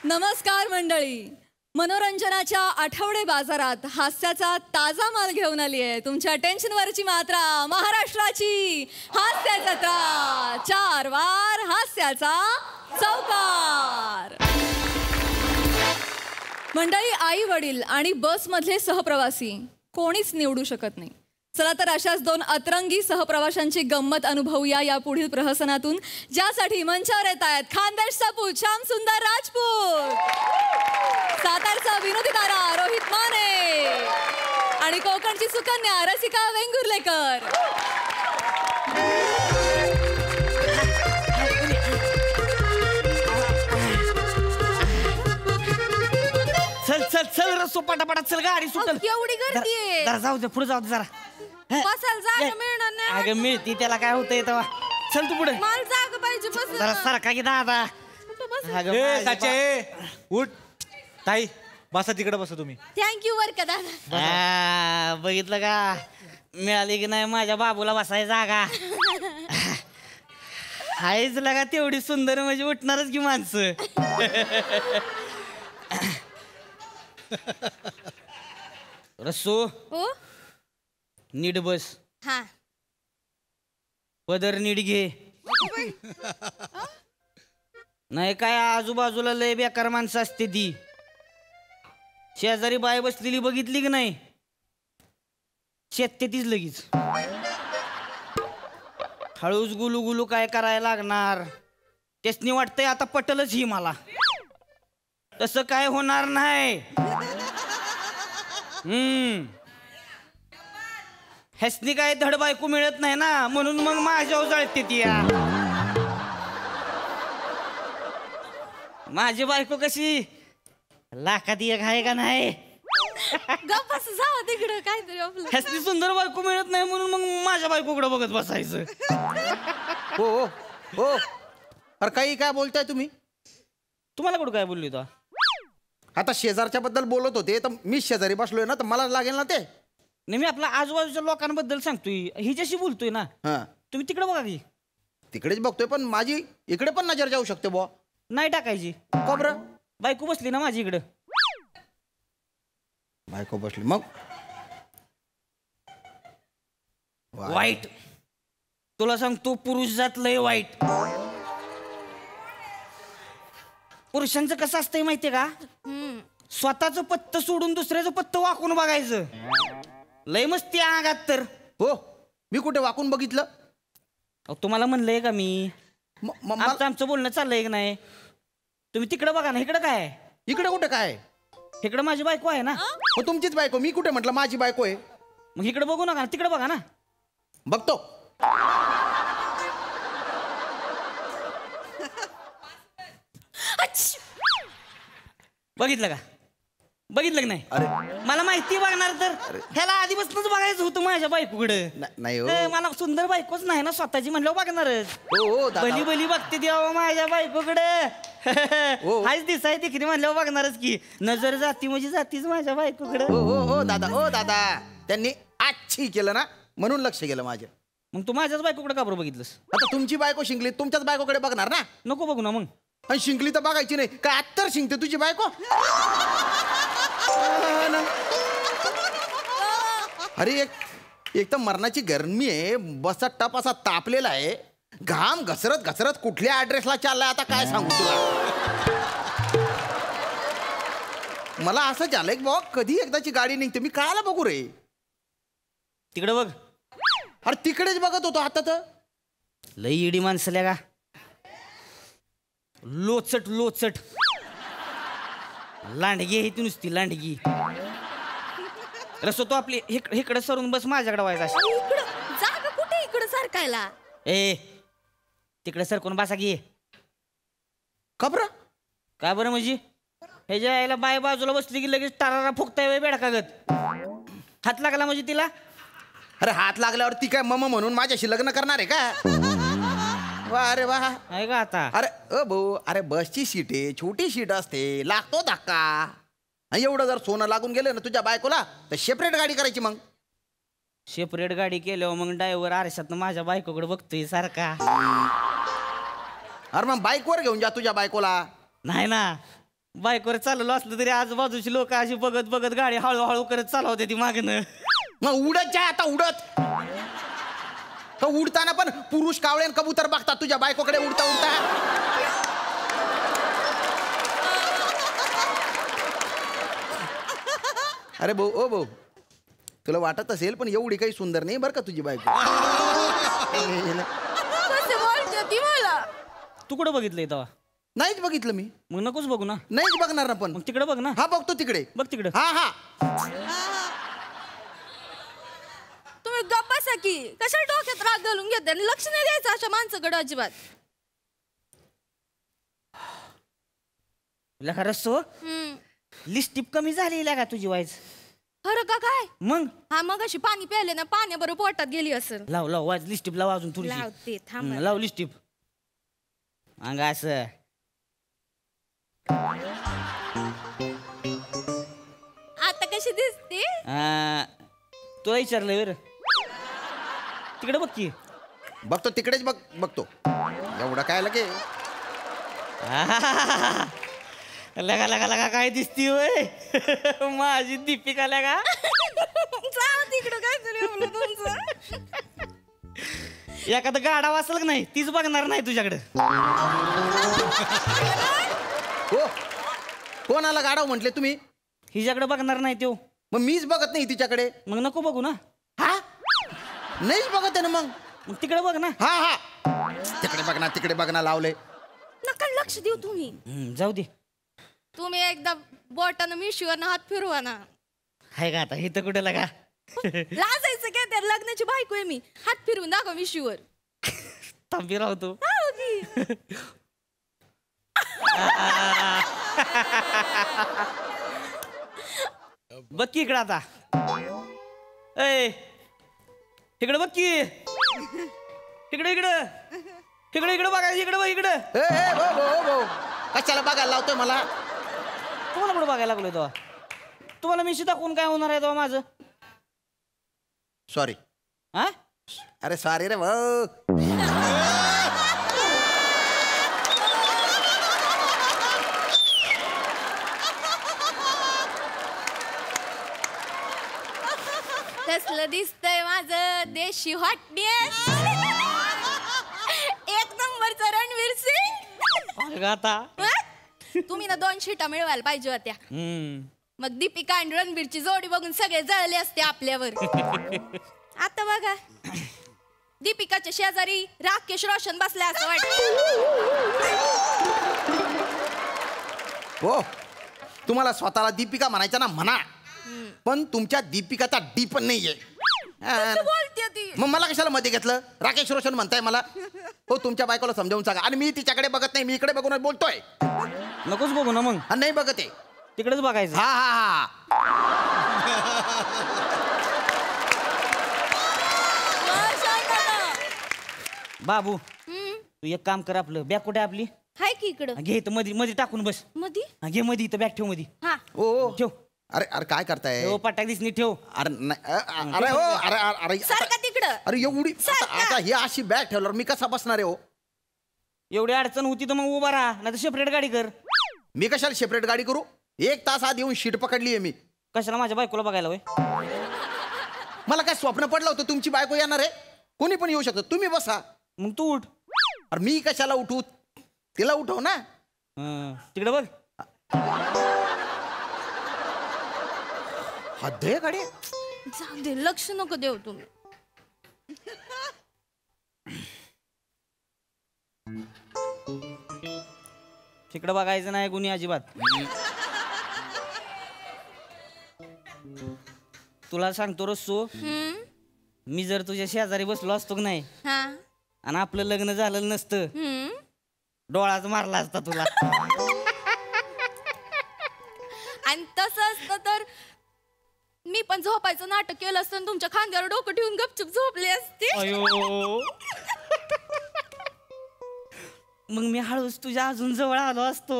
नमस्कार मंडळी, मनोरंजनाच्या आठवडे बाजारात हास्याचा ताजा माल घेऊन आली आहे तुमच्या टेन्शनवरची मात्रा, महाराष्ट्राची हास्य जत्रा. 4 वार हास्याचा चौकार. मंडळी, आई वडील आणि बसमधले सहप्रवासी कोणीच निवडू शकत नाही. चला तर अशाच 2 अतरंगी सहप्रवाशांची गंमत अनुभवूया या पुढील प्रहसनातून, ज्यासाठी मंचावर येत आहेत खानदेश सपूत श्याम सुंदर राजपूत, सातारचा विनोदी तारा रोहित माने आणि कोकणची सुकन्या रसिका वेंगुर्लेकर. चल चल चल रसो पटापटा चल, गाडी सुटल. एवढी गर्दी आहे. जरा जाऊ दे, पुढे जाऊ दे जरा. बसायला जागा मिळणार नाही. अगं मिळती, त्याला काय होतंय तेव्हा. चल तू पुढे. मला जागा पाहिजे बस. जरा सारखा की दादा. उठ ताई, बसा तिकडे बसा तुम्ही. थँक्यू वर का दादा. बघितलं का, मिळाली की नाही माझ्या बाबूला बसायची जागा. हायच लगा तेवढी सुंदर म्हणजे उठणारच की माणसं. रसो हो नीट बस. हा पदर नीट घे. नाही काय आजूबाजूला लय बेकार माणसं असते ती. शेजारी बाय बसलेली बघितली की नाही, शेतते तीच लगेच. हळूच गुलू गुलू काय करायला लागणार. त्यासनी वाटतंय आता पटलच ही मला. तसं काय होणार नाही. ह्यासनी काय धड बायको मिळत नाही ना, म्हणून मग माझ्यावर जळते ती. माझी बायको कशी लाखात एक आहे का नाही. गप्पा जावा तिकडं काहीतरी आपलं. ह्यासनी सुंदर बायको मिळत नाही म्हणून मग माझ्या बायकोकडे बघत बसायचं. हो हो हो, अरे काही काय बोलताय तुम्ही. तुम्हाला कुठं काय बोलली तो. आता शेजारच्या बद्दल बोलत होते तर मी शेजारी बसलोय ना, तर मला लागेल ना ते. नाही, मी आपल्या आजूबाजूच्या लोकांबद्दल सांगतोय, हिच्याशी बोलतोय ना. हा, तुम्ही तिकडे बघा की. तिकडेच बघतोय, पण माझी इकडे पण नजर जाऊ शकते बुवा. नाही टाकायची. का बरं. बायको बसली ना माझी इकडं. बायको बसली मग वाईट. तुला सांगतो, पुरुष जात लय वाईट. पुरुषांचं कसं असतंय माहितीये का, स्वतःच पत्त सोडून दुसऱ्याचं पत्त वाकून बघायचं. लय मस्ती अंगात तर. हो, मी कुठे वाकून बघितलं. तुम्हाला म्हणलंय का मी, आमचं बोलणं चाललंय की नाही. तुम्ही तिकडे बघा ना, इकडं काय. इकडे कुठे काय. इकडे माझी बायको आहे ना. तुमचीच बायको. मी कुठे म्हटलं माझी बायको आहे. मग इकडे बघू नका, तिकडे बघा ना. बघतो. बघितलं का, बघितलं की नाही. अरे मला माहिती बघणार तर ह्याला आधीपासूनच बघायचं होतं माझ्या बायकोकडे. नाही हो. मला सुंदर बायकोच नाही ना स्वतःची, म्हणलं बघणारच. हो भली भली बघते द्यावं माझ्या बायकोकडे. हाच दिसाय तिकडे म्हणल्यावर बघणारच की. नजर जाती म्हणजे जातीच माझ्या बायकोकडे. हो हो हो दादा, हो दादा, त्यांनी आच्छी केलं ना म्हणून लक्ष गेलं माझं. मग तू माझ्याच बायकोकडे का बरं बघितलंस. आता तुमची बायको शिंकली, तुमच्याच बायकोकडे बघणार ना. नको बघू ना मग. आणि शिंकली तर बघायची नाही काय. आत्तर शिंकते तुझी बायको. अरे एक तर मरणाची गरमी आहे, बसचा टप असा तापलेला आहे, घाम घसरत घसरत कुठल्या ऍड्रेसला चाललाय आता काय सांगू तुला. मला असं झालंय की बाबा कधी एकदाची गाडी निघते, मी कायला बघू रे. तिकडे बघ. अरे तिकडेच बघत होतो आता तर. लई इडी माणसं का, लोचट लोचट लांडगी आहे ती नुसती लांडगी. रसो तो आपली इकडे सरून बस, माझ्याकडे व्हायचा. जागा कुठे इकडे सारखायला. तिकडे सरकून बसा की. का बरं. काय बरं म्हणजे, ह्याच्या यायला बाय बाजूला बसली की लगेच टारारा फुकताय बेडकागत. हात लागला म्हणजे तिला. अरे हात लागल्यावर ती काय मम म्हणून माझ्याशी लग्न करणार आहे का. वा अरे वा आहे का आता. अरे भाऊ, अरे बसची सीट आहे, छोटी सीट असते, लागतो धक्का. एवढं जर सोनं लागून गेलं ना तुझ्या बायकोला तर सेपरेट गाडी करायची. मग सेपरेट गाडी केल्यावर मग ड्रायव्हर आरशात माझ्या बायकोकडे बघतोय सारखा. अरे मग बाईकवर घेऊन जा तुझ्या बायकोला. नाही ना, बायकोवर चाललो असलं तरी आजूबाजूची लोक अशी बघत बघत गाडी हळूहळू करत चालवते ती मागणं. मग उडत जा आता उडत. का उडताना पण पुरुष कावळे आणि कबूतर बघतात तुझ्या बायकोकडे उडता उडता. अरे भाऊ ओ भाऊ, तुला वाटत असेल पण एवढी काही सुंदर नाही बरं का तुझी बायको. कसे बोलते ती मला. तू कुठं बघितलंय तेव्हा? नाहीच बघितलं मी. मग नकोच बघू ना. नाहीच बघणार ना पण. मग तिकडे बघ ना. हा बघतो तिकडे. बघ तिकडे. हा हा. तुम्ही गप्प बसा की. कशाला डोक्यात राग घालून घेते आणि लक्ष नाही द्यायचं अशा माणसाकडे अजिबात. लका रस्सो लिस्टिप कमी झाली का तुझी वाईज? खरं का काय? मग हा मग अशी पाणी प्यायले ना पाण्याबरोबर पोटात गेली असेल. लाव लाव वाज लिस्टिप लाव अजून थोडीशी. लावते थांब. लाव लिस्टिप. अंग असं आता कशी दिसते? तुला विचारलंय बर. तिकडे बघ की. बघतो तिकडेच बघतो. एवढा काय लगे. लगा लगा लगा काय दिसती होय माझी दीपिका लगा. तिकडं काय तरी तुमचं. एखादं गाडा वाचल का नाही तीच बघणार नाही तुझ्याकडे. हो कोणाला गाडाव म्हटले तुम्ही? हिच्याकडे बघणार नाही तो. मग मीच बघत नाही तिच्याकडे. मग नको बघू ना. हा नाहीच बघत आहे ना. मग तिकडे बघ ना. हा हा तिकडे बघ ना लावले. नका लक्ष देऊ तुम्ही. जाऊ दे. तुम्ही एकदा बोटानं मिशीवर हात फिरवा ना. हाय का आता हे तर कुठे लगा. लाजायचं काय? त्या लग्नाची बायको आहे मी. हात फिरवून दाखव मिशीवर. थांबी राहतो. बघ की इकडं आता. ए इकडे बघ की. इकडे इकडं इकडे इकडे बघायचं. इकडे बघ इकडं. कशाला बघायला लावतोय मला? तुम्हाला कुठं बघायला लागलोय तेव्हा? तुम्हाला मिशी दाखवून काय होणार आहे तेव्हा माझं? सॉरी. हा अरे सॉरी रे भाऊ. कसलं दिसतंय माझं देशी हॉटनेस. एक नंबरचा रणवीर सिंग. आता तुम्ही ना 2 शिटा मिळवायला पाहिजे होत्या. मग दीपिका आणि रणवीरची जोडी बघून सगळे जळले असते आपल्यावर. आता बघा दीपिकाच्या शेजारी राकेश रोशन बसला असं वाटतं. हो तुम्हाला स्वतःला दीपिका म्हणायचं ना म्हणा. पण तुमच्या दीपिकाचा डी पण नाहीये. बोलते ती. मग मला कशाला मध्ये घेतलं? राकेश रोशन म्हणताय मला. हो तुमच्या बायकोला समजावून सांगा. आणि मी तिच्याकडे बघत नाही. मी इकडे बघून बोलतोय. नकोच बघू ना मग. नाही बघत आहे. तिकडेच बघायचं. हा हा बाबू तू एक काम कर. आपलं बॅग कुठे आपली? हाय की इकडं. घे इथं मध्ये मध्ये टाकून बस. मधी घे मध्ये इथं बॅग ठेव मध्ये. हा ओ ठेव. अरे अरे काय करताय? हो पटाक दिसनी ठेव. अरे अरे हो अरे अरे सारखा तिकडं. अरे एवढी आता ही अशी बॅग ठेवल्यावर मी कसा बसणार आहे? हो एवढी अडचण होती तर मग उभा राहा, नाही तर सेपरेट गाडी कर. मी कशाला सेपरेट गाडी करू? 1 तास आधी येऊन शीट पकडली आहे मी. कशाला माझ्या बायकोला बघायला होय? मला काय स्वप्न पडलं होतं तुमची बायको येणार आहे? कोणी पण येऊ शकतं. तुम्ही बसा. मग तू उठ. अरे मी कशाला उठू? तिला उठव ना. तिकडे बघ. हद्द आहे गाडी. जाऊ दे लक्ष नको देऊ तुम्ही. तिकडे बघायचं नाही कुणी अजिबात. तुला सांगतो रस्सो, मी जर तुझ्या शेजारी बसलो असतो की नाही हा आणि आपलं लग्न झालं नसतं, डोळाच मारला असता तुला. आणि तसं असतं तर मी पण झोपायचं नाटक केलं असतं आणि तुमच्या खांद्यावर डोकं ठेवून गपचूप झोपले असते. अयो मग मी हळूच तुझ्या अजून जवळ आलो असतो.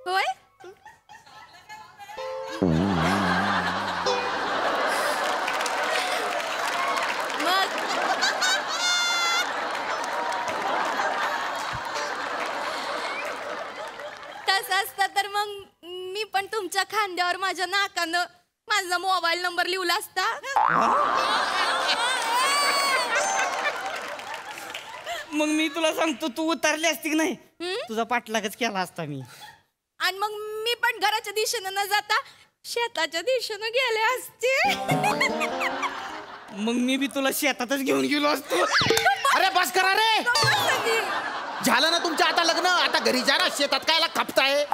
होय असता तर मग मी पण तुमच्या खांद्यावर माझ्या नाकानं माझा मोबाईल नंबर लिहिला असता. मग मी तुला सांगतो तू उतरली असती की नाही तुझा पाठलागच केला असता मी. आणि मग मी पण घराच्या दिशेनं न जाता शेताच्या दिशेनं गेले असते. मग मी बी तुला शेतातच घेऊन गेलो असतो. अरे बस करा रे. झालं ना तुमचं आता लग्न. आता घरी जा ना. शेतात कायला खपताय.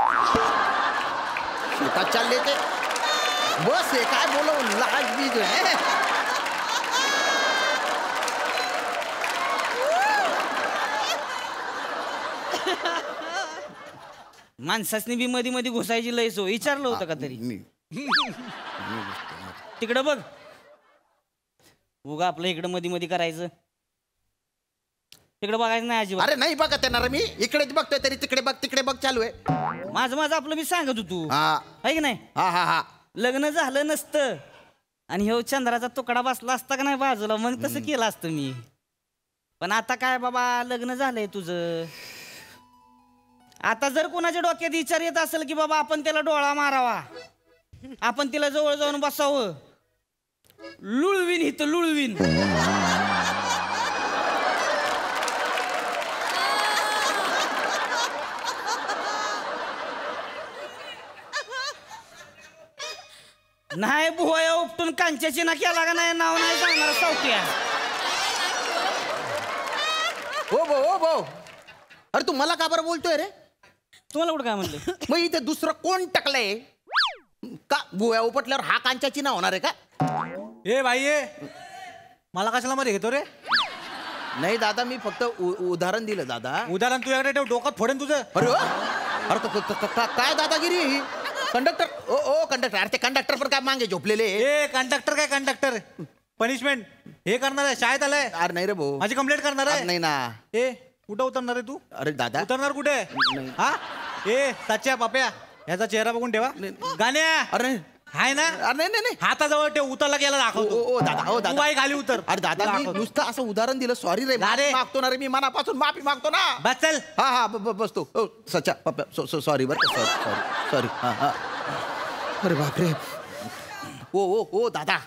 शेतात चालले ते. बस हे काय बोलव लाज बीज आहे. माणसासनी बी मध्ये मध्ये घुसायची लय सो विचारलं होतं का तरी. तिकडं बघ उगा आपलं इकडं मध्ये मध्ये करायचं. तिकडे बघायचं नाही अजिबात. अरे नाही बघत येणार मी. इकडेच बघतोय तरी तिकडे बघ तिकडे बघ चालू आहे. माझं आपलं मी सांगत होतो हा आहे की नाही. हा हा हा. लग्न झालं नसतं आणि ह्यो चंद्राचा तुकडा बसला असता का नाही बाजूला मग तसं केलं असतं मी. पण आता काय बाबा लग्न झालंय तुझं. आता जर कोणाच्या डोक्यात विचार येत असेल की बाबा आपण त्याला डोळा मारावा आपण तिला जवळ जाऊन बसावं लुळवीन इथं लुळवीन. नाही बुवाया उपटून कांच्याची ना केला का नाही नाव नाही सांगणार सावट्या. हो भो हो भो. अरे तू मला का बरं बोलतोय रे. तुम्हाला कुठं काय म्हणलं. मग इथे दुसरं कोण टाकलंय का. बुया उपटल्यावर हा कांच्याची ना होणार आहे का. ए बाई ये मला कशाला मध्ये घेतो रे. नाही दादा मी फक्त उदाहरण दिलं दादा. उदाहरण तुझ्याकडे ठेव डोक्यात फोडेन तुझं. अरे अरे काय दादागिरी ही. कंडक्टर ओ कंडक्टर. अरे ते कंडक्टर पण काय मागे झोपलेले. ए कंडक्टर काय कंडक्टर पनिशमेंट हे करणार आहे शाळेत आलाय. अरे नाही रे भाऊ. माझी कंप्लेंट करणार आहे. नाही ना. ए कुठं उतरणार आहे तू. अरे दादा उतरणार कुठे हा. ए सच्या पाप्या ह्याचा चेहरा बघून ठेवा. गाण्या अरे हाय ना. अरे नाही नाही नाही. हाताजवळ ठेव उतरला गेला दाखवतो. ओ दादा हो तू दादा. बाई खाली उतर. अरे दादा मी नुसतं असं उदाहरण दिलं. सॉरी रे. अरे. मागतो ना रे मी मनापासून माफी मागतो ना. बस चल. हा हा बसतो. सच्चा पप्पा सॉरी बरं. सॉरी सॉरी हा हा. अरे बापरे. ओ दादा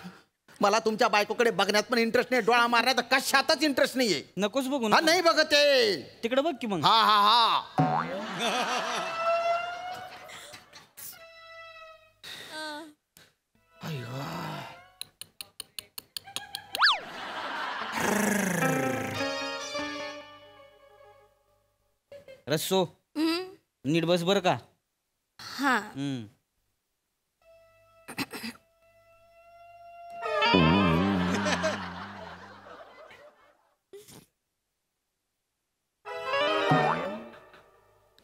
मला तुमच्या बायकोकडे बघण्यात पण इंटरेस्ट नाही. डोळा मारण्यात कशातच इंटरेस्ट नाहीये. नकोच बघू हा ना. नाही बघत आहे. तिकडे बघ की मग. हा हा हा. रस्सो नीट बस बर का. हा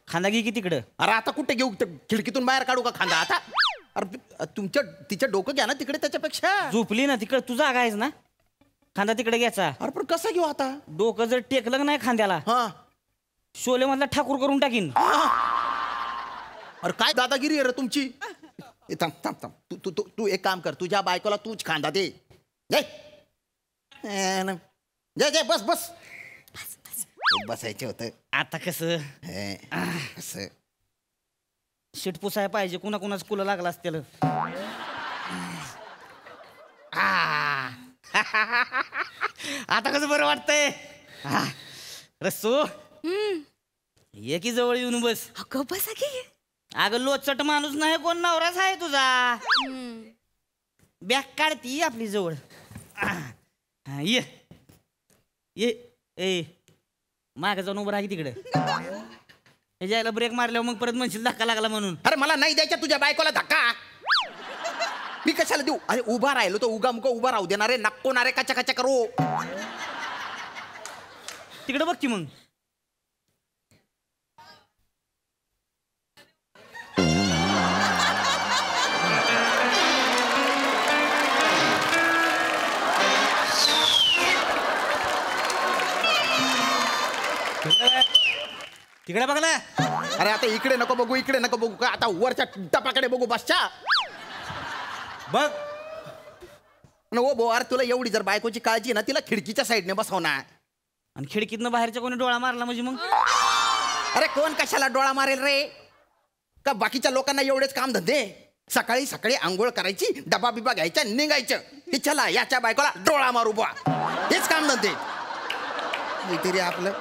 खांदा घे की तिकडं. अरे आता कुठे घेऊ. खिडकीतून बाहेर काढू का खांदा आता. अरे तिचं डोकं घ्या ना तिकडे त्याच्यापेक्षा. झोपली ना तिकडं तू जागा आहेस ना. खांदा तिकडे घ्यायचा. अरे पण कसं घेऊ आता. डोकं जर टेकलं नाही खांद्याला हा शोले मधला ठाकूर करून टाकीन. अरे काय दादागिरी आहे रे तुमची. थांब थांब थांब. तू एक काम कर. तुझ्या बायकोला तूच खांदा दे. जय बस बस. बसायचं होतं. आता कसं असं शीट पुसाय पाहिजे. कुणा कुणाच कुलं लागला असतेल. आता कसं बरं वाटतंय. रस्सू ये की जवळ येऊन बस. अगं बसा की. अगं लोचट माणूस नाही कोण नवराच आहे तुझा. बॅग काढती आपली जवळ. ये ये ए मागे जाऊन उभं राहा की तिकडे. हे जायला ब्रेक मारल्यावर मग परत म्हणशील धक्का लागला म्हणून. अरे मला नाही द्यायच्या तुझ्या बायकोला धक्का. मी कशाला देऊ. अरे उभा राहिलो तर उगा मुका उभा राहू देणारे नक्कोणारे कचा कचा करू. तिकडे बघ की मग. तिकडे बघ ना. अरे आता इकडे नको बघू इकडे नको बघू का. आता वरच्या टपाकडे बघू बसच्या. बघ ओ बो अरे तुला एवढी जर बायकोची काळजी ना तिला खिडकीच्या साईडने बसवणार. आणि खिडकीतनं बाहेरच्या कोणी डोळा मारला म्हणजे मग. अरे कोण कशाला डोळा मारेल रे. का बाकीच्या लोकांना एवढेच काम धंदे? सकाळी सकाळी आंघोळ करायची, डबा बिबा घ्यायचा, निघायचं की चला याच्या बायकोला डोळा मारू बा, हेच काम धंदे. काहीतरी आपलं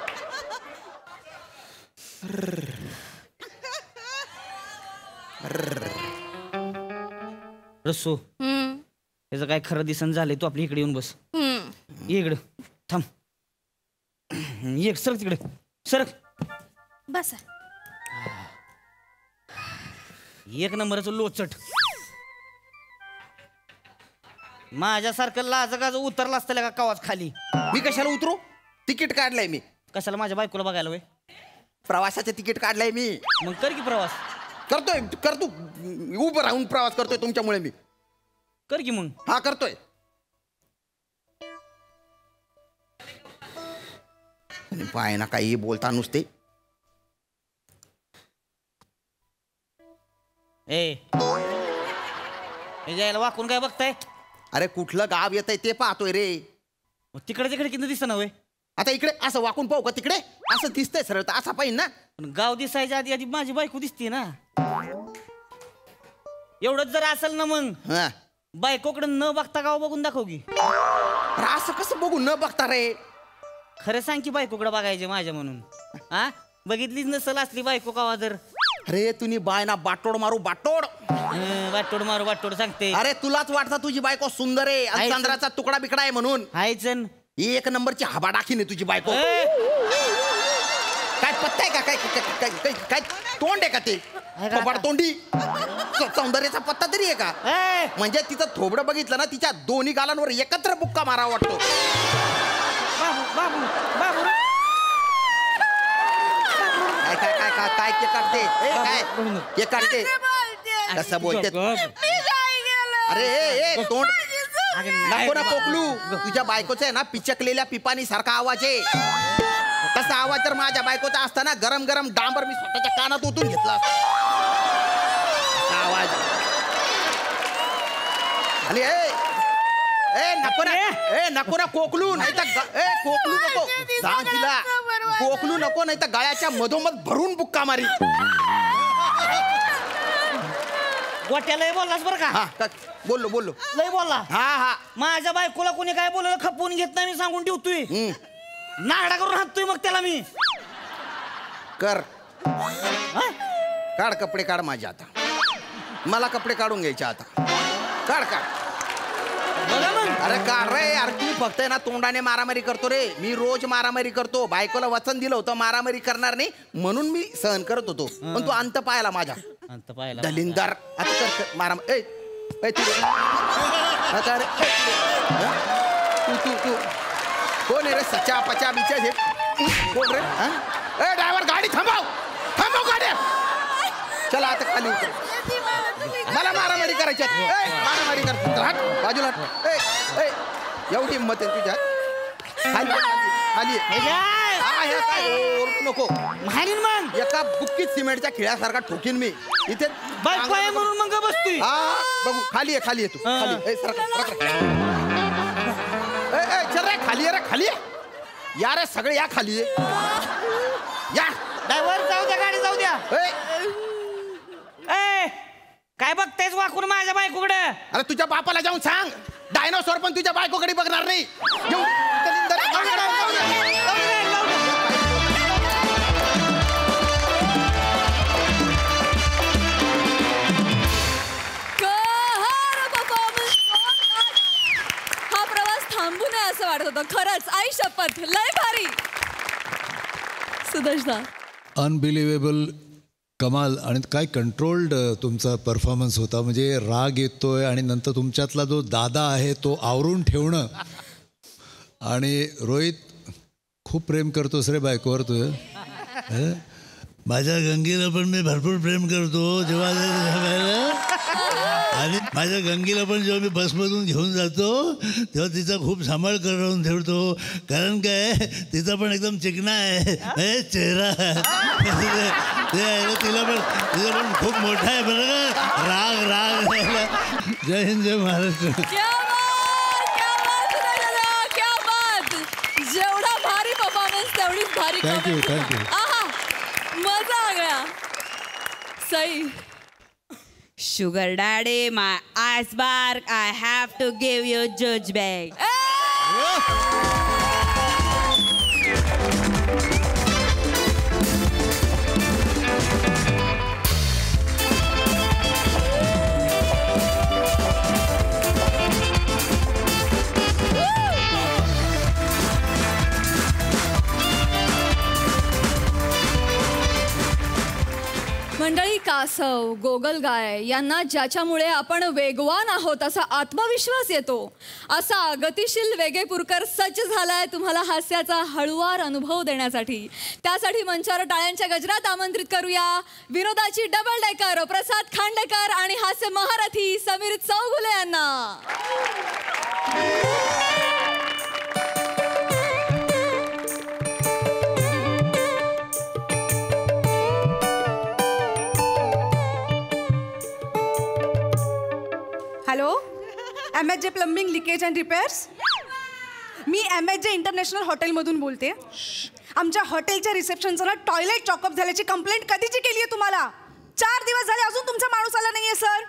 रस्सू त्याचं काय खरं दिसन झालंय. तू आपली इकडे येऊन बस. ये इकडं थांब. ये सरक तिकडे सरक. बसा. एक नंबरचं लोचट. माझ्यासारखं लाजगाज उतरला असतं का कवाच खाली. मी कशाला उतरू? तिकीट काढलंय मी. कशाला माझ्या बायकोला बघायला वय? प्रवासाचं तिकीट काढलंय मी. मग कर की प्रवास. करतो उभं राहून प्रवास करतोय तुमच्यामुळे मी. कर की मग. हा करतोय. पाय ना काही बोलता नुसते. जायला वाकून काय बघताय? अरे कुठलं गाव येतंय ते पाहतोय रे. तिकडे तिकडे किती दिसत ना वय? आता इकडे असं वाकून पाहू का? तिकडे असं दिसतंय सरळ तर असा पाहिजे ना. पण गाव दिसायच्या आधी आधी माझी बायको दिसते ना. एवढंच जर असेल ना मग हा. बायकोकडे न बघता गाव बघून दाखव की. अरे असं कसं बघू न बघता रे? खरं सांग की बायकोकडे बघायचे माझ्या म्हणून. हा बघितलीच नसल असली बायको कावा जर. अरे तुम्ही बाय ना बाटोड मारू बाटोड. वाटोड मारू वाटोड सांगते. अरे तुलाच वाटतं तुझी बायको सुंदर आहे आणि चंद्राचा तुकडा बिकडा आहे म्हणून. हायचन एक नंबरची हबा डाखीने तुझी बायको. काय पत्ता आहे का? काय काय काय काय तोंड आहे का ते? थोबाड तोंडी. सौंदर्याचा पत्ता तरी आहे का? म्हणजे तिचं थोबडं बघितलं ना तिच्या दोन्ही गालांवर एकत्र बुक्का मारावा वाटतो. बाबू बाबू बाबू काय काय काय काय काय के काढते? काय के काढते? कसं बोलते? अरे तोंड नको ना पोकलू. तुझ्या बायकोचं आहे ना पिचकलेल्या पिपाणी सारखा आवाज आहे. तसा आवाज जर माझ्या बायकोचा असताना गरम गरम डांबर मी स्वतःच्या कानात ओतून घेतला असता. आवाज आणि नको ना कोकलू नाही तर कोकलू नको. सांग तिला कोकलू नको नाही तर गळ्याच्या मधोमध भरून बुक्का मारी. गोट्या लय बोललास बरं का? हा बोललो लय बोलला. हा माझ्या बायकोला कोणी काय बोललं खपवून घेत नाही मी सांगून ठेवतोय. नागडा करून हाततोय मग त्याला मी. कर काढ कपडे काढ माझे आता. मला कपडे काढून घ्यायचे आता. काढ बघा मग. अरे काढ रे. अरे तू फक्त आहे ना तोंडाने मारामारी करतो रे. मी रोज मारामारी करतो. बायकोला वचन दिलं होतं मारामारी करणार नाही म्हणून मी सहन करत होतो. पण तू अंत पाहिला माझा. अंत पाहिला दलिंदर. आता कर मारामारी. तू कोण आहे रे? सचा पचा बिचा हे कोण रे? ड्रायव्हर गाडी थांबव गाडी. चला आता खाली उतर. मला मारामारी करायची. मारामारी करतो बाजूला. एवढी हिंमत आहे तुझ्या? खाली नको. मारीन मग. एका बुक्कीत सिमेंटच्या खिळ्यासारखा ठोकीन मी इथे. बायको आहे म्हणून मग बसतोय. हा बघू. खाली आहे तू. खाली चल रे. खाली आहे रे. खाली या रे. सगळे या खाली. या ड्रायव्हर जाऊ द्या. गाडी जाऊ द्या. काय बघतायस वाकून माझ्या बायकोकडे? अरे तुझ्या बापाला जाऊन सांग डायनोसॉर पण तुझ्या बायकोकडे बघणार नाही. हा प्रवास थांबू नये असं वाटत होतं खरंच. आई शपथ लय भारी. सुदर्शना अनबिलिव्हेबल. कमाल. आणि काय कंट्रोल्ड तुमचा परफॉर्मन्स होता. म्हणजे राग येतोय आणि नंतर तुमच्यातला जो दादा आहे तो आवरून ठेवणं. आणि रोहित खूप प्रेम करतोस रे बायकोवर तू. माझ्या गंगेला पण मी भरपूर प्रेम करतो. जेव्हा आणि माझ्या गंगेला पण जेव्हा मी बसमधून घेऊन जातो तेव्हा तिचा खूप सांभाळ करून ठेवतो. कारण काय तिचा पण एकदम चिकना आहे चेहरा. तिला पण खूप मोठा आहे बरं का. राग. जय हिंद जय महाराष्ट्र. जेवढा भारी परफॉर्मन्स तेवढीच भारी. थँक्यू. मजा आ गया. Sai. Sugar daddy, my iceberg, I have to give you judge bag. मंडळी, कासव, गोगलगाय यांना ज्याच्यामुळे आपण वेगवान आहोत असा आत्मविश्वास येतो, असा गतिशील वेगेपूरकर सज्ज झालाय तुम्हाला हास्याचा हळुवार अनुभव देण्यासाठी. त्यासाठी मंचावर टाळ्यांच्या गजरात आमंत्रित करूया विनोदाची डबल डेकर प्रसाद खांडेकर आणि हास्य महारथी समीर चौगुले यांना. Hello, MHJ plumbing leakage and repairs. Me MHJ international हॉटेलमधून बोलते. आमच्या हॉटेलच्या रिसेप्शनचं ना टॉयलेट चॉकअप झाल्याची कंप्लेंट कधीची केली आहे तुम्हाला. 4 दिवस झाले अजून तुमचा माणूस आला नाहीये सर.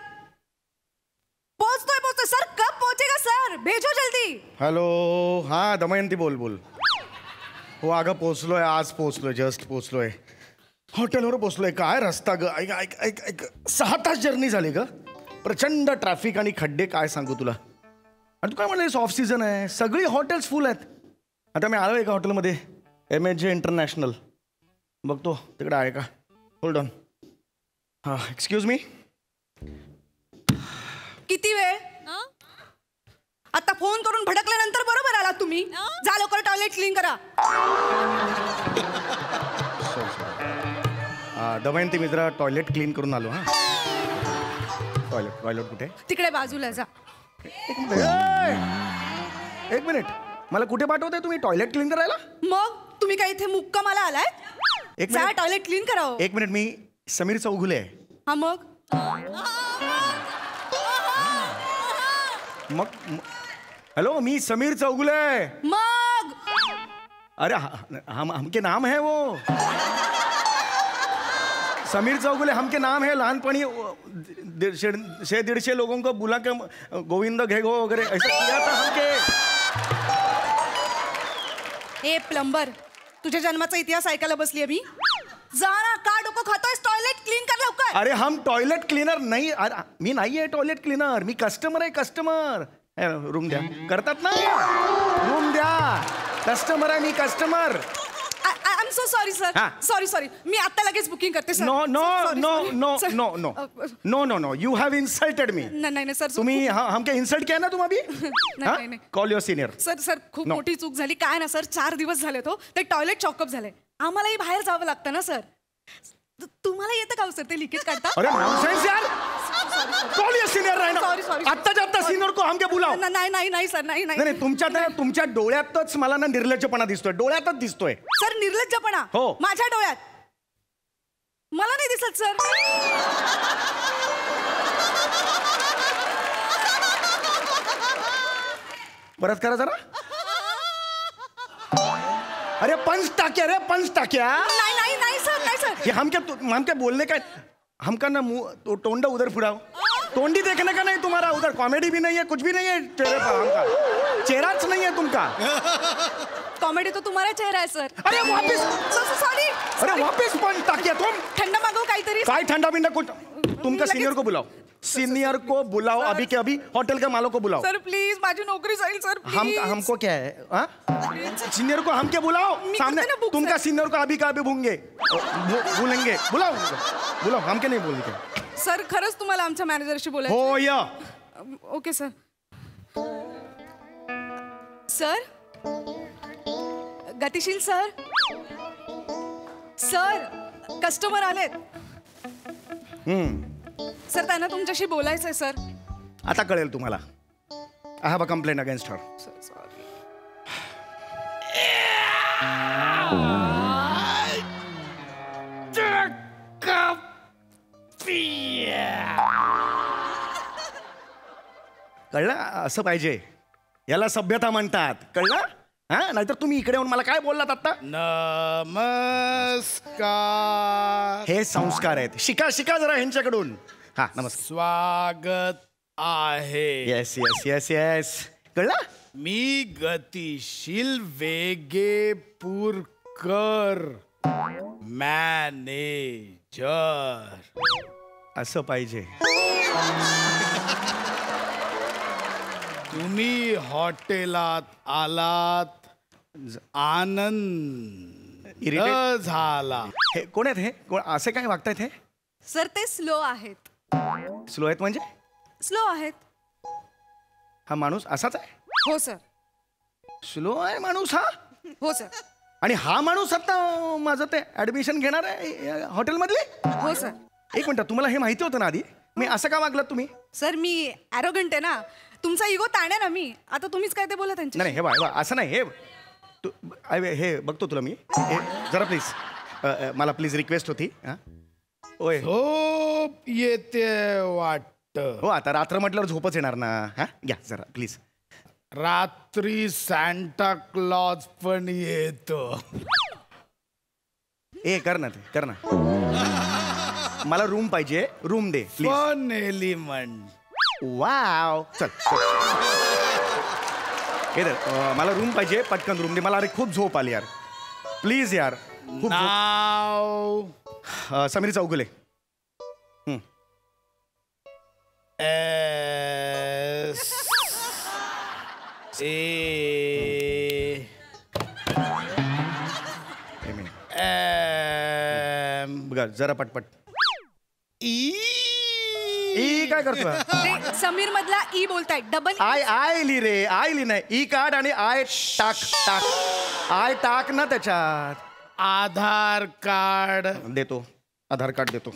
पोहोचतोय सर. कब पोहोचेगा सर? भेजो जल्दी. हॅलो, हां दमयंती बोल. हो अगं पोचलोय, आज पोचलोय, जस्ट पोचलोय, हॉटेलवर पोचलोय. काय रस्ता ग, ऐक 6 तास जर्नी झाली ग. प्रचंड ट्रॅफिक आणि खड्डे, काय सांगू तुला. आणि तू काय म्हणलीस ऑफ सीझन आहे, सगळी हॉटेल्स फुल आहेत. आता मी आलो एका हॉटेलमध्ये, MHJ इंटरनॅशनल. बघतो तिकडे आहे का. Hold on. हां, एक्सक्यूज मी. किती वेळ? आता फोन करून भडकल्यानंतर बरोबर आला तुम्ही. जा लवकर टॉयलेट क्लीन करा. दमयंती मी जरा टॉयलेट क्लीन करून आलो. हां, टॉयलेट कुठे? तिकडे बाजूला जा. एक मिनिट, मला कुठे पाठवताय तुम्ही टॉयलेट क्लीन करायला? मग तुम्ही काय इथे मुक्कामाला आलाय? एक जा मिनिट. टॉयलेट क्लीन करा. एक मिनिट, मी समीर चौगुले आहे. हा मग हेलो, मी समीर चौगुले आहे. मग अरे हमके नाम है वो, समीर चौगुले हमके नाम है. लहानपणी 150 लोगों को बुला के गोविंद घेगो वगैरह ऐसा किया था हमके. ए प्लंबर, तुझ्या जन्माचा इतिहास ऐकायला बसली मी. जा ना, का डोकं खातोयस? टॉयलेट क्लीन कर लवकर. अरे हम टॉयलेट क्लीनर नाही, मी नाही आहे टॉयलेट क्लीनर, मी कस्टमर आहे. कस्टमर रूम द्या करतात ना, रूम द्या. कस्टमर आहे मी, customer. I am so sorry sir. Sorry मी आता लगेच बुकिंग करते sir. No, you have insulted me. नाही सर, तुम्ही हमके इन्सल्ट किया ना तुम अभी. नाही कॉल युअर सिनियर. सर खूप मोठी चूक झाली. काय ना सर, 4 दिवस झाले ते टॉयलेट चॉकअप झालंय. आम्हालाही बाहेर जावं लागतं ना सर. तुम्हाला येतं का सर ते लिकेज काढता? अरे नॉनसेन्स यार. Call your senior right now. Sorry. आत्ता सिनियर को हमके बुलाओ. नाही सर, नाही. नाही तुमच्या डोळ्यातच मला ना निर्लज्जपणा दिसतोय, डोळ्यातच दिसतोय. सर निर्लज्जपणा? हो. माझ्या डोळ्यात? मला नाही दिसत सर. परत करा जरा. अरे पंच टाक्या रे, पंच टाक्या. नाही सर. ये हमके बोलने का, हमका ना मुंह टोंडा उधर फुड़ाओ. टोंडी देखने का नहीं तुम्हारा, उधर कॉमेडी भी नहीं है, कुछ भी नहीं है चेहरे पर. हमका चेहराच नहीं है तुमका. कॉमेडी तो तुम्हारा चेहरा है सर. अरे वापिस. सॉरी. अरे वापिस पंच टाक्या तुम. ठंडा मागव काहीतरी. काय ठंडा बिंडा कुछ. तुमका सीनियर को बुलाओ. सीनियर को बुलाओ अभी के अभी. होटल के मालों को बुलाओ. सर प्लीज, माझी नौकरी जाईल सर. हमको क्या है? सीनियर को हमके बुलाओ सामने. तुमका सीनियर को अभी का अभी भूलेंगे. बुलाओ हमके नहीं बोलेंगे. सर खरंच तुम्हाला आमच्या मॅनेजरशी बोलायचं. हो या. Okay sir. सर गतिशील सर कस्टमर आलेत. सर त्यांना तुमच्याशी बोलायचंय सर. आता कळेल तुम्हाला. I have a complaint against her. कळलं? असं पाहिजे, याला सभ्यता म्हणतात. कळलं? हा नाहीतर तुम्ही इकडे येऊन मला काय बोललात आता? नमस्कार. हे संस्कार आहेत. शिका शिका जरा ह्यांच्याकडून. हा नमस्कार. स्वागत आहे. येस येस येस येस कळलं. मी गतिशील वेगेपूरकर, मॅनेजर. असं पाहिजे. तुम्ही हॉटेलात आलात, आनंद Irritate- झाला. हे कोण आहेत हे कोण असे काय वागतायत हे? सर ते स्लो आहेत. स्लो आहेत म्हणजे? स्लो आहेत. हा माणूस असाच आहे? हो सर. स्लो आहे माणूस हा? हो सर. आणि हा माणूस आता माझं ते ऍडमिशन घेणार आहे हॉटेलमधले? हो सर. एक मिनिट, तुम्हाला हे माहिती होतं ना आधी? मी असं का वागलात तुम्ही? सर मी ॲरोगंट आहे ना, तुमचा इगो ताणे ना मी. आता तुम्हीच काय ते बोला त्यांच्या. नाही हे बा असं नाही. हे तू हे बघतो तुला मी. हे जरा प्लीज मला प्लीज रिक्वेस्ट होती. हा ओय झोप येते वाटत. हो आता रात्र म्हटल्यावर झोपच येणार ना. हा घ्या जरा प्लीज. रात्री सांता क्लॉज पण येतो. ए कर ना ते कर ना. मला रूम पाहिजे. रूम दे प्लीज. Fun element. वाव चल हे दर मला रूम पाहिजे. पटकन रूम दे मला. अरे खूप झोप आली यार. प्लीज यार. खूप झोप. नाव Sameer Chougule. S A M बघा जरा पटपट. ई काय करतो? ते समीर मधला ई बोलताय. डबल आय ली रे. आय ली नाही. ई काढ आणि आय टाक टाक. आय टाक ना त्याच्यात. आधार कार्ड देतो. आधार कार्ड देतो.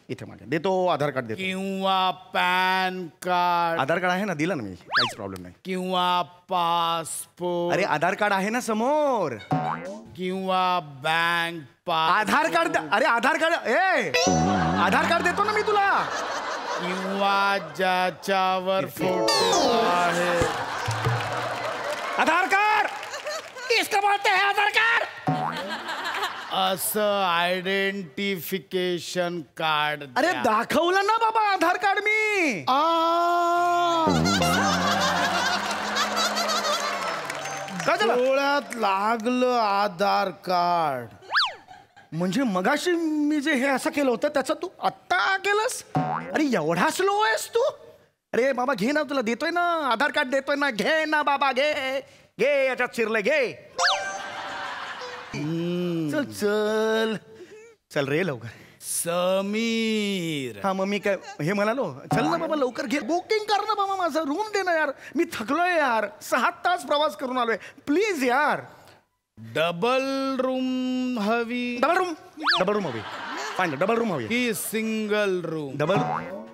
इथे माझ्या देतो. आधार कार्ड देतो. किंवा पॅन कार्ड आधार कार्ड आहे ना. दिला ना मी. काहीच प्रॉब्लेम नाही. किंवा पासपोर्ट. अरे आधार कार्ड आहे ना समोर. किंवा बँक पास. आधार कार्ड. अरे आधार कार्ड. आधार कार्ड देतो ना मी तुला. किंवा ज्याच्यावर फोटो आहे. आधार कार्ड. इसका बोलते हैं आधार कार्ड. असं आयडेंटिफिकेशन कार्ड. अरे दाखवलं ना बाबा आधार कार्ड मी. काय झालं? डोळ्यात लागलं आधार कार्ड. म्हणजे मगाशी मी जे हे असं केलं होतं त्याचं तू आत्ता केलंस? अरे एवढा स्लो आहेस तू? अरे बाबा घे ना. तुला देतोय ना आधार कार्ड देतोय ना. घे ना बाबा घे घे. याच्यात शिरले घे. चल चल चल रे लवकर. समीर. हा मग मी काय हे म्हणालो. चल ना बाबा लवकर घे. बुकिंग कर ना बाबा. माझं रूम दे ना यार. मी थकलोय यार. 6 तास प्रवास करून आलोय. प्लीज यार. डबल रूम हवी डबल रूम. डबल रूम हवी. फाईन. डबल रूम हवी. की सिंगल रूम.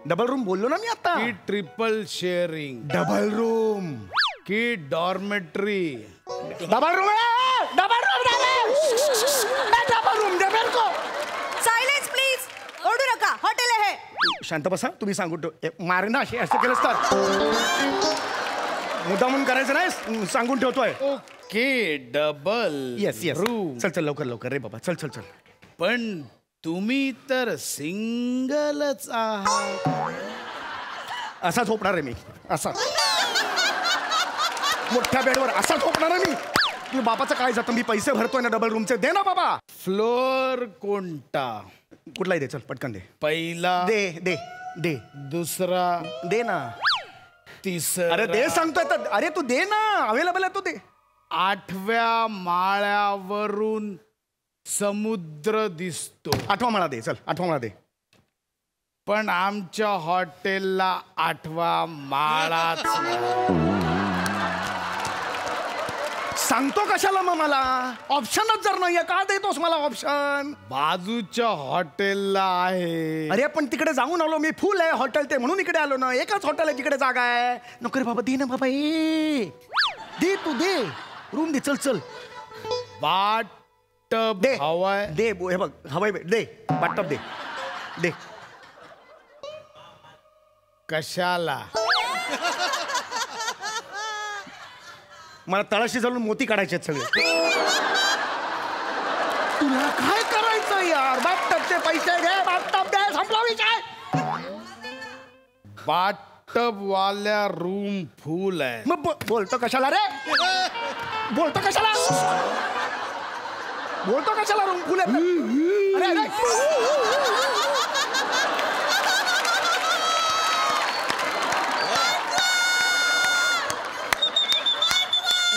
डबल रूम बोललो ना मी आता. की ट्रिपल शेअरिंग. Double room. की dormitory. Double room. Double room. Double room दे मेरे को. Silence please. ओरडू नका. हॉटेल आहे हे. शांत बसा. तुम्ही सांगू मारना असे असं केलंस तर मुद्दा म्हणून करायचं नाही. सांगून ठेवतोय. Okay double yes yes. Room. चल चल लवकर लवकर रे बाबा. चल चल चल. पण तुम्ही तर सिंगलच आहात. असा झोपणार आहे मी. असा मोठ्या बेडवर असा झोपणार आहे मी. तुझ्या बापाचं काय जातं. मी पैसे भरतोय ना डबल रूमचे. दे ना बाबा. फ्लोअर कोणता. कुठलाही दे. चल पटकन दे. पहिला. दे दे दे. दुसरा. दे ना. तिसरा. अरे दे सांगतोय तर. अरे तू दे ना. अवेलेबल आहे तू दे. 8व्या माळ्यावरून समुद्र दिसतो. 8वा माळा दे. चल 8वा माळा दे. पण आमच्या हॉटेलला 8वा माळाच नाही. सांगतो कशाला मग मला. ऑप्शनच जर नाहीये का देतोस मला ऑप्शन. बाजूच्या हॉटेलला आहे. अरे पण तिकडे जाऊन आलो मी. फुल आहे हॉटेल ते म्हणून इकडे आलो ना. एकच हॉटेल आहे जिकडे जागा आहे. नको रे बाबा. दे ना बाबा. दे तू दे. रूम दे. चल चल बाटब दे. हवाय. दे हे बघ हवाय दे. बाटप दे. दे. कशाला. मला तळाशी जाऊन मोती काढायचे आहेत सगळे. तुला काय करायचं यार? बाथटबचे पैसे घे, बाथटब दे, संपला विषय. बाथटब वाल्या रूम फुल आहे. मग बोलतो कशाला रे? बोलतो कशाला? बोलतो कशाला रूम फुल आहे? अरे अरे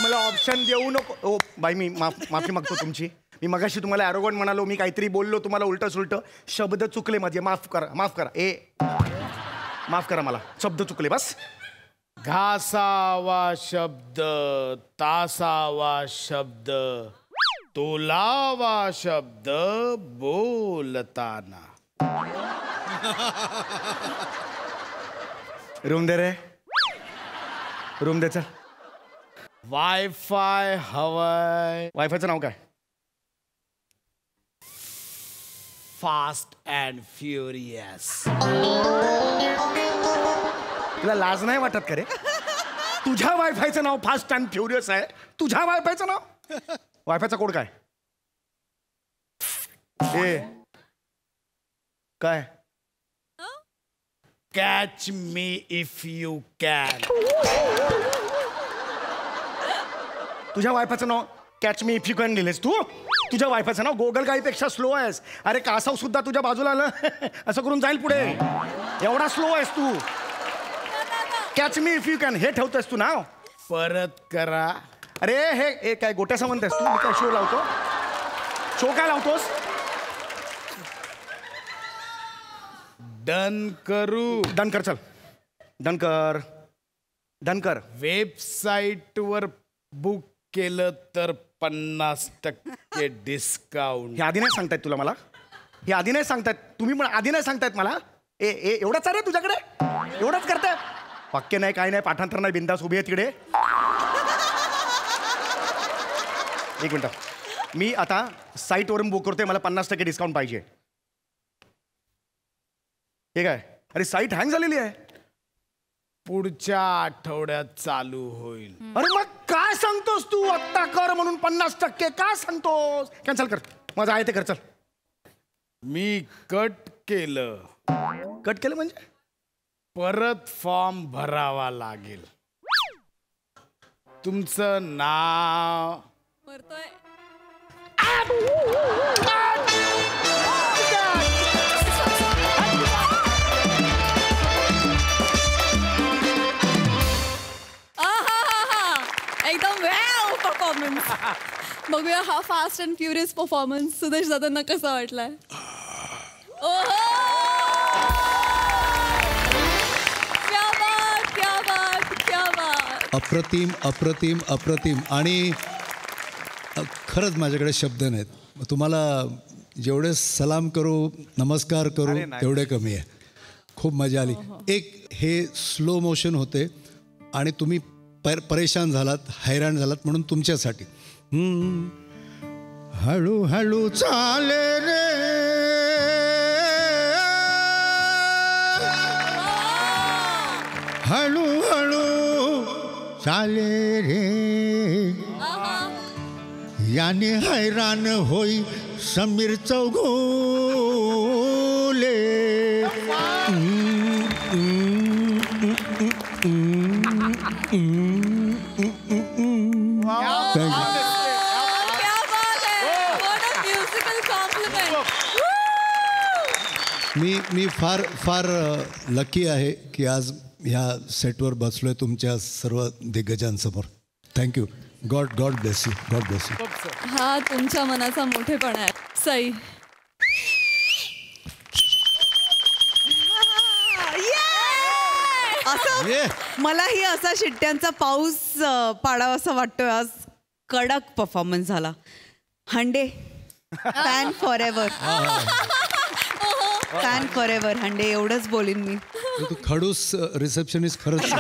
मला ऑप्शन देऊ नको. ओ बाई मी माफी मागतो तुमची. मी मगाशी तुम्हाला ॲरोगंट म्हणालो, मी काहीतरी बोललो तुम्हाला उलट सुलट. शब्द चुकले माझे, माफ करा माफ करा. माफ करा मला, शब्द चुकले बस. घासावा शब्द, तासावा शब्द, तोलावा शब्द बोलताना. रूम दे रे, रूम दे. चल. वायफाय हवाय. वायफायचं नाव काय? Fast and furious. तुला लाज नाही वाटत का रे? तुझ्या वायफायचं नाव फास्ट अँड फ्युरियस आहे. तुझ्या वायफायचं नाव. वायफायचा कोड काय? काय? Catch me if you can. तुझ्या वायफायचं नाव catch me if you can लिहिलेस तू? तुझ्या वायफायचं नाव गोगल गाईपेक्षा स्लो आहेस. अरे कासव सुद्धा तुझ्या बाजूला आलं असं करून जाईल पुढे. एवढा स्लो आहेस तू. Catch me if you can हे ठेवतोयस तू नाव. परत करा. अरे हे काय गोट्याचा म्हणतेस तू? मी काय शो लावतो? शो काय लावतोस? डन करू. डन कर. चल डन कर. डन कर. वेबसाईट वर बुक केलं तर 50% डिस्काउंट. हे आधी नाही सांगतायत तुला मला? हे आधी नाही सांगतायत तुम्ही? पण आधी नाही सांगतायत मला? एवढंच आहे रे तुझ्याकडे? एवढंच करताय? वाक्य नाही, काय नाही, पाठांतर नाही, बिंदास उभी आहे तिकडे. एक मिनिट, मी आता साईटवरून बुक करतोय. मला 50% डिस्काउंट पाहिजे. हे काय? अरे साईट हँग झालेली आहे. पुढच्या आठवड्यात चालू होईल. अरे मग काय सांगतोस तू? आत्ता कर म्हणून 50% का सांगतोस? कॅन्सल कर. माझं आहे ते कर. चल. मी कट केलं. कट केलं म्हणजे? परत फॉर्म भरावा लागेल. तुमचं नाव. मरतोय. एकदम वॅव परफॉर्मन्स. बघूया हा fast and furious performance Sudesh दादांना कसा वाटलाय. ओहो, क्या बात, क्या बात, क्या बात. अप्रतिम अप्रतिम अप्रतिम. आणि खरंच माझ्याकडे शब्द नाहीत. तुम्हाला जेवढे सलाम करू, नमस्कार करू, तेवढे कमी आहे. खूप मजा आली. एक हे स्लो मोशन होते आणि तुम्ही परेशान झालात, हैराण झालात, म्हणून तुमच्यासाठी. हळूहळू चाले रे, हळूहळू चाले रे, याने हैराण होई समीर चौघुले. मी फार फार लकी आहे की आज ह्या सेटवर बसलोय तुमच्या सर्व दिग्गजांसमोर. Thank you. God bless you. God bless you. हा तुमच्या मनाचा मोठेपणा आहे. सई. असं मलाही असा शिट्ट्यांचा पाऊस पाडावा असं वाटतोय. आज कडक परफॉर्मन्स झाला. हंडे fan for ever. Fan for ever हंडे. एवढंच बोलीन मी. तू खडूस रिसेप्शनिस्ट खरंच.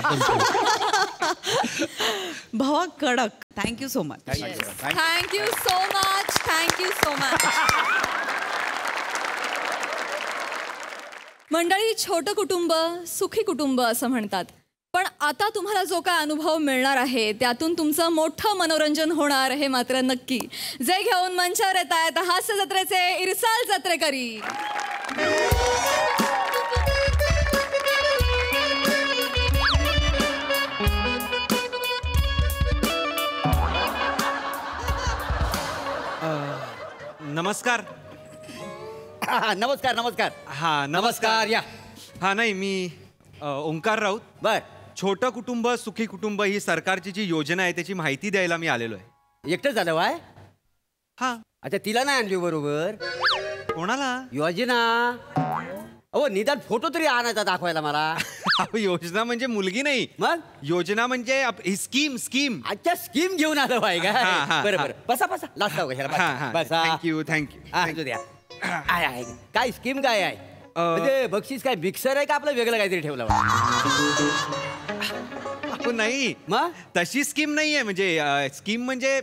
भावा कडक. Thank you so much. Thank you so much. Thank you so much. मंडळी, छोटं कुटुंब सुखी कुटुंब असं म्हणतात, पण आता तुम्हाला जो काय अनुभव मिळणार आहे त्यातून तुमचं मोठं मनोरंजन होणार हे मात्र नक्की. जे घेऊन मंचावर येत आहेत हास्य जत्रेचे इरसाल जत्रेकरी. नमस्कार. नमस्कार नमस्कार. हा नमस्कार या. हा नाही मी ओंकार राऊत. बर. छोटं कुटुंब सुखी कुटुंब ही सरकारची जी योजना आहे त्याची माहिती द्यायला मी आलेलो आहे. एकटं झालं वाय. हा. अच्छा तिला नाही आणली बरोबर. कोणाला? योजना. अहो निदान फोटो तरी आणायचा दाखवायला मला. योजना म्हणजे मुलगी नाही, मग योजना म्हणजे स्कीम. स्कीम. अच्छा स्कीम घेऊन आलं बाय का. बरं बरं बसा बसा लास्ट बसा. Thank you thank you. द्या. आहे काय स्कीम काय आहे म्हणजे बक्षीस काय मिक्सर आहे का आपलं वेगळं काहीतरी ठेवलं. नाही मग तशी स्कीम नाही आहे. म्हणजे स्कीम म्हणजे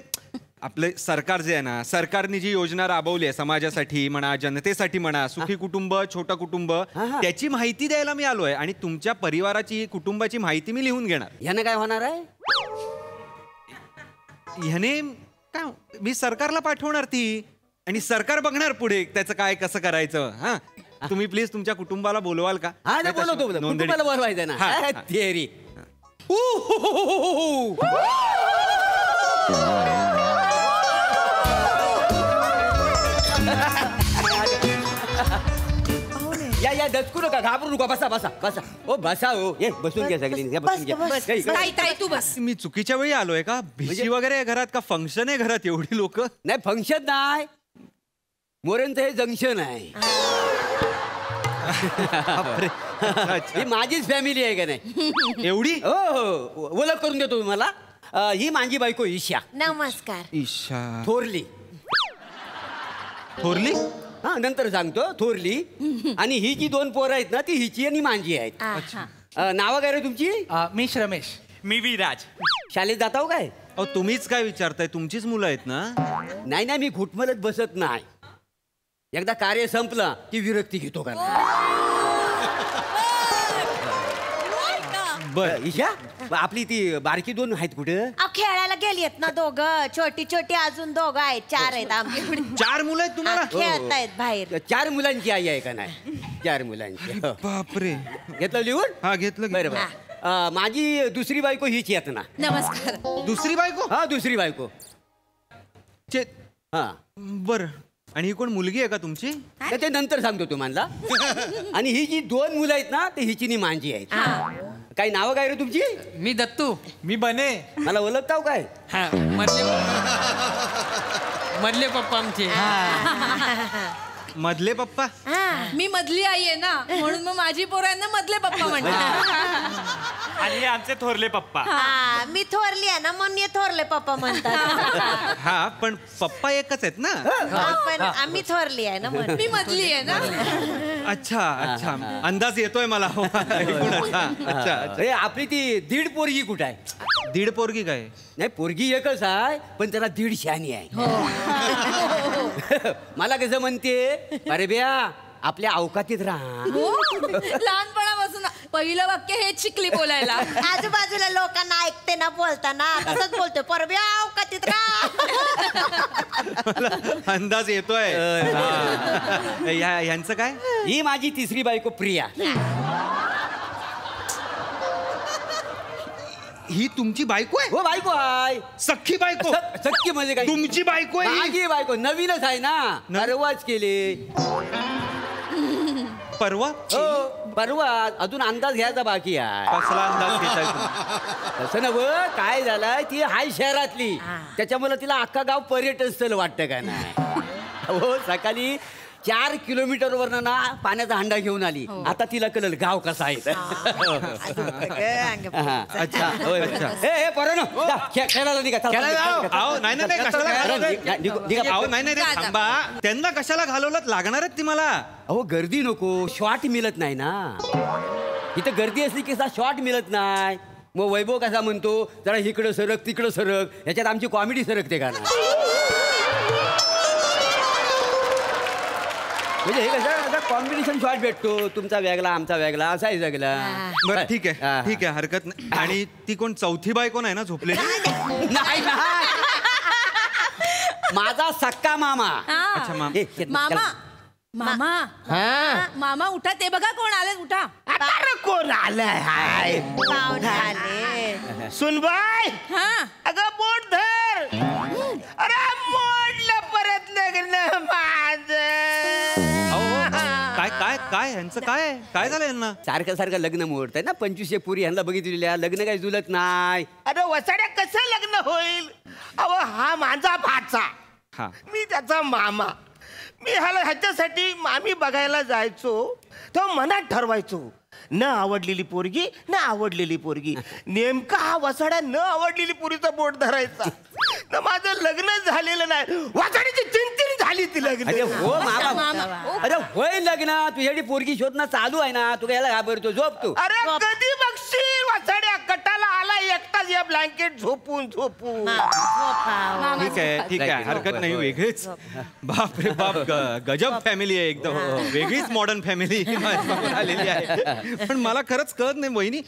आपलं सरकार जे आहे ना, सरकारने जी योजना राबवली आहे समाजासाठी म्हणा जनतेसाठी म्हणा, सुखी कुटुंब छोटं कुटुंब त्याची माहिती द्यायला मी आलोय. आणि तुमच्या परिवाराची कुटुंबाची माहिती मी लिहून घेणार. ह्यानं काय होणार आहे. ह्याने काय मी सरकारला पाठवणार ती आणि सरकार बघणार पुढे त्याचं काय कसं करायचं. हा तुम्ही प्लीज तुमच्या कुटुंबाला बोलवाल का. हा बोलवतो कुटुंबाला बोलवायचं ना. थिअरी. या या दचकू नका घाबरू नका. बसा बसा बसा. ओ बसा हो. ये बसून घ्या सगळी. बसून घ्या. तू बस. मी चुकीच्या वेळी आलोय का. भिशी वगैरे आहे घरात का फंक्शन आहे घरात एवढी लोक. नाही फंक्शन नाही मोरेंचं हे जंक्शन आहे. ही माझीच फॅमिली आहे का नाही एवढी. हो हो ओळख करून देतो तुम्हाला. ही माझी बायको ईशा. नमस्कार. ईशा थोरली. थोरली. हा नंतर सांगतो. थोरली. आणि ही जी दोन पोरं आहेत ना ती हिची आणि माझी आहेत. नावं काय रे तुमची. मी रमेश. मी विराज. शाळेत जाता हो काय. अहो तुम्हीच काय विचारताय तुमचीच मुलं आहेत ना. नाही नाही मी घुटमलत बसत नाही. एकदा कार्य संपलं की विरक्ती घेतो का. बर ईशा आपली ती बारकी दोन आहेत कुठे. खेळायला गेलीत ना दोघं. छोटी छोटी अजून दोघं आहेत. 4 आहेत आमची. 4 मुलं आहेत तुम्हाला. खेळतायत बाहेर. 4 मुलांची आई आहे का नाही. 4 मुलांची. बापरे. घेतलं लिहून. हा घेतलं. बरोबर. माझी दुसरी बायको हीच येत ना. नमस्कार. दुसरी बायको. हा दुसरी बायको. हा बर. आणि ही कोण मुलगी आहे का तुमची. ते नंतर सांगतो तुम्हाला. आणि ही जी 2 मुलं आहेत ना ते हिची नी माझी आहेत. काही नावं काय रे तुमची. मी दत्तू. मी बने. मला ओळखताव काय. मधले पप्पा आमचे. मधले पप्पा. मी मधली आई आहे ना म्हणून मग माझी पोरांना मधले पप्पा म्हणतात. आणि आमचे थोरले पप्पा. मी थोरली आहे ना म्हणून ये थोरले पप्पा म्हणतात. हा पण पप्पा एकच आहेत ना. पण आम्ही थोरली आहे ना म्हणून. मी मधली आहे ना. अच्छा अच्छा अंदाज येतोय मला. अच्छा. अरे आपली ती दीड पोरगी कुठं आहे. दीड पोरगी काय. नाही पोरगी एकच आहे पण त्याला 1.5 शहाणी आहे. मला कसं म्हणते अरे ब्या आपल्या अवकातीत राहा. लहानपणापासून पहिलं वाक्य हेच शिकली बोलायला. आजूबाजूला लोकांना ऐकते ना बोलताना तसंच बोलतोय. परब्या अवकातीत राहा. अंदाज येतोय. ह्यांचं काय. ही माझी तिसरी बायको प्रिया. ही तुमची बायको आहे. हो बायको आहे. सख्खी बायको. सख्खी म्हणजे काय. तुमची बायको आहे. माझी बायको नवीनच आहे ना. परवाच केले. परवा. हो परवा अजून अंदाज घ्यायचा बाकी आहे. कसला अंदाज घेताय तुम्ही. तसं नव काय झालंय ती हाय शहरातली त्याच्यामुळे तिला अख्खा गाव पर्यटन स्थळ वाटतं का नाही. हो सकाळी 4 किलोमीटरवर ना पाण्याचा हंडा घेऊन आली. आता तिला कळलं गाव कसा आहे. अच्छा अच्छा. हे पोरांनो खेळायला निघा. नाही थांबा. त्यांना कशाला घालवलं लागणार आहेत ती मला. अहो गर्दी नको. शॉट मिळत नाही ना. इथं गर्दी असली की शॉट मिळत नाही. मग वैभव कसा म्हणतो जरा इकडं सरक तिकडं सरक. ह्याच्यात आमची कॉमेडी सरकते का ना. म्हणजे हे कसं कॉम्बिनेशन शॉट भेटतो, तुमचा वेगळा आमचा वेगळा असाही वेगळा. बरं ठीक आहे हरकत नाही. आणि ती कोण चौथी बायको नाही ना झोपलेली? नाही माझा सक्का मामा. अच्छा मामा मामा मामा उठा, ते बघा कोण आले, उठा. कोण आलंय हाय सुनबाई. अगं बोट धर. अरे मोडलं परत लग्न माझं. काय काय काय यांचं काय झालं यांना? सारखं सारखं लग्न मोडतंय ना. 25 पुरी ह्यांना बघितलेल्या लग्न काही जुलत नाही. अरे वसाड्या कसं लग्न होईल? अहो हा माझा भाचा, मी त्याचा मामा. मी ह्याच्यासाठी मामी बघायला जायचो, तेव्हा मनात ठरवायचो न आवडलेली पोरगी न आवडलेली पोरगी. नेमका हा वसाड्या न आवडलेली पोरीचा बोट धरायचा. न माझं लग्न झालेलं नाही, वसाड्याची चिंतिन झाली ती लग्न. अरे हो मामा, अरे होय लग्न. तुझ्यासाठी पोरगी शोधणं चालू आहे ना. तू यायला घाबरतो, झोप तू. अरे कधी बघशील वसाड्या कटाला आला एकटाच या ब्लँकेट झोपून झोपून. ठीक आहे हरकत नाही. वेगळीच बाप रे बाप, गजब फॅमिली आहे एकदम. वेगळीच मॉडर्न फॅमिली आलेली आहे. पण मला खरंच कळत नाही वहिनी,